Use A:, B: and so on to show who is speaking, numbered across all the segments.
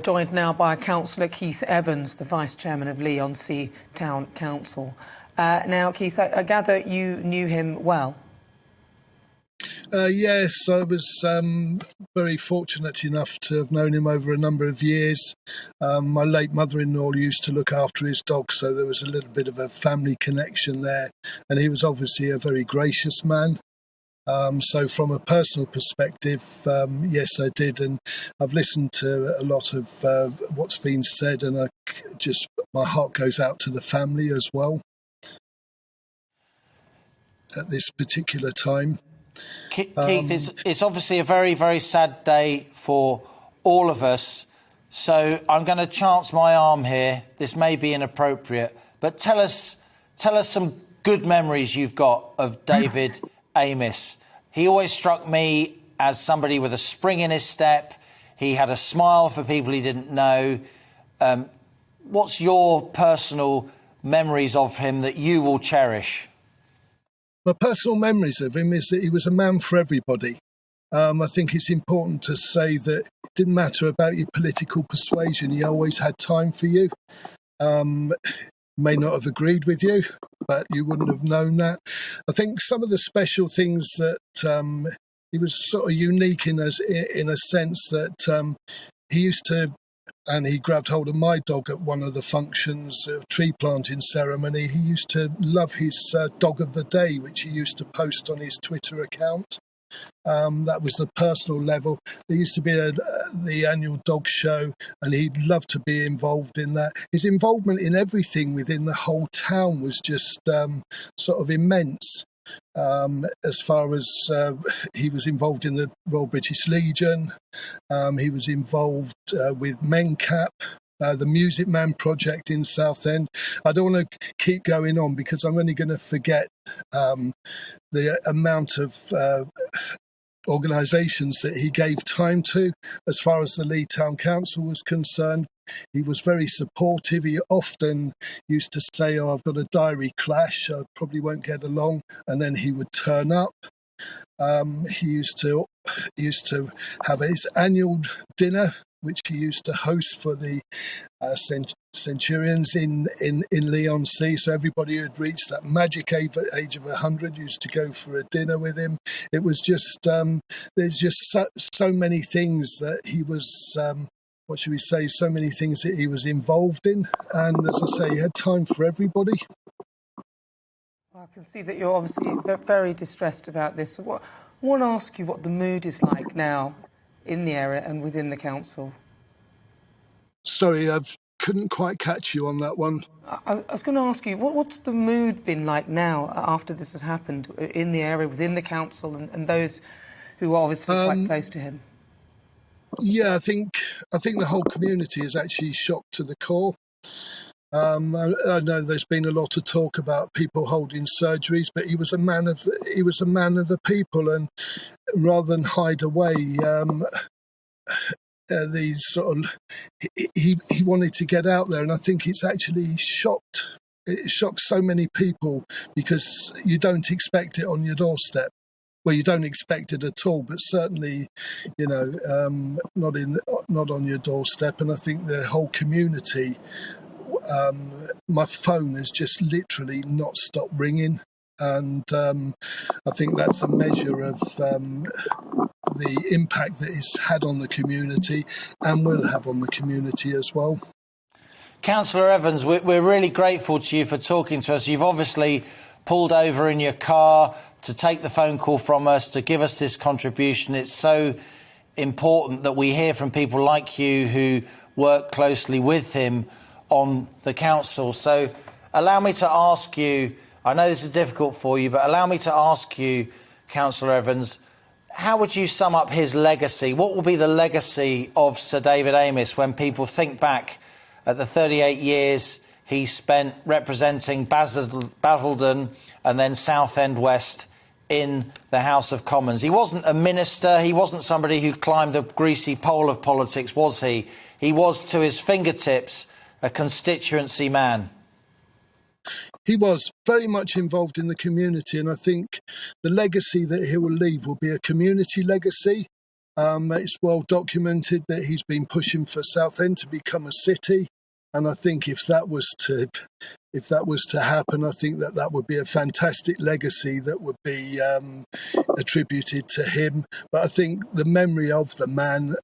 A: Joined now by Councillor Keith Evans, the Vice Chairman of Leigh-On-Sea Town Council. Now, Keith, I gather you knew him well.
B: Yes, I was very fortunate enough to have known him over a number of years. My late mother-in-law used to look after his dog, so there was a little bit of a family connection there. And he was obviously a very gracious man. So from a personal perspective, yes, I did. And I've listened to a lot of what's been said, and my heart goes out to the family as well at this particular time.
C: Keith, it's obviously a very, very sad day for all of us. So I'm going to chance my arm here. This may be inappropriate, but tell us some good memories you've got of David Amess. He always struck me as somebody with a spring in his step. He had a smile for people he didn't know. What's your personal memories of him that you will cherish?
B: My personal memories of him is that he was a man for everybody. I think it's important to say that it didn't matter about your political persuasion. He always had time for you. May not have agreed with you, but you wouldn't have known that. I think some of the special things that he was sort of unique in a sense that he used to, and he grabbed hold of my dog at one of the functions, a tree planting ceremony. He used to love his dog of the day, which he used to post on his Twitter account. That was the personal level. There used to be the annual dog show, and he'd love to be involved in that. His involvement in everything within the whole town was just sort of immense. As far as he was involved in the Royal British Legion, he was involved with MenCap, the Music Man project in Southend. I don't want to keep going on because I'm only going to forget the amount of organisations that he gave time to. As far as the Leigh Town Council was concerned, he was very supportive. He often used to say, "Oh, I've got a diary clash, I probably won't get along," and then he would turn up. He used to have his annual dinner, which he used to host for the centurions in Leigh-On-Sea. So everybody who had reached that magic age of 100 used to go for a dinner with him. It was just there's just so many things that he was. What should we say? So many things that he was involved in, and as I say, he had time for everybody.
A: Well, I can see that you're obviously very distressed about this. So I want to ask you what the mood is like now in the area and within the council.
B: Sorry, I couldn't quite catch you on that one.
A: I was going to ask you, what's the mood been like now after this has happened in the area, within the council, and those who are obviously quite close to him?
B: Yeah, I think the whole community is actually shocked to the core. I know there's been a lot of talk about people holding surgeries, but he was a man of the people, and rather than hide away, he wanted to get out there, and I think it's actually shocked. It shocked so many people because you don't expect it on your doorstep. Well, you don't expect it at all, but certainly, not on your doorstep. And I think the whole community, my phone has just literally not stopped ringing, and I think that's a measure of the impact that it's had on the community and will have on the community as well.
C: Councillor Evans, we're really grateful to you for talking to us. You've obviously pulled over in your car to take the phone call from us, to give us this contribution. It's so important that we hear from people like you who work closely with him on the council. So allow me to ask you, I know this is difficult for you, but allow me to ask you, Councillor Evans, how would you sum up his legacy? What will be the legacy of Sir David Amess when people think back at the 38 years he spent representing Basildon and then Southend West in the House of Commons? He wasn't a minister. He wasn't somebody who climbed the greasy pole of politics, was he? He was, to his fingertips, a constituency man.
B: He was very much involved in the community, and I think the legacy that he will leave will be a community legacy. It's well documented that he's been pushing for Southend to become a city, and I think if that was to happen, I think that would be a fantastic legacy that would be attributed to him. But I think the memory of the man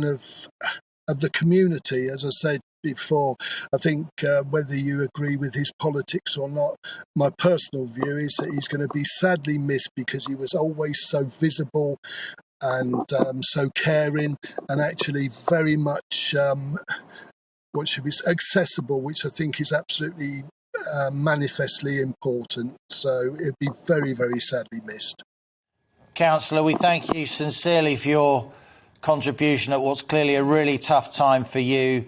B: of the community, as I said before, I think whether you agree with his politics or not, my personal view is that he's going to be sadly missed because he was always so visible and so caring and actually very much accessible, which I think is absolutely manifestly important. So it'd be very, very sadly missed.
C: Councillor, we thank you sincerely for your contribution at what's clearly a really tough time for you.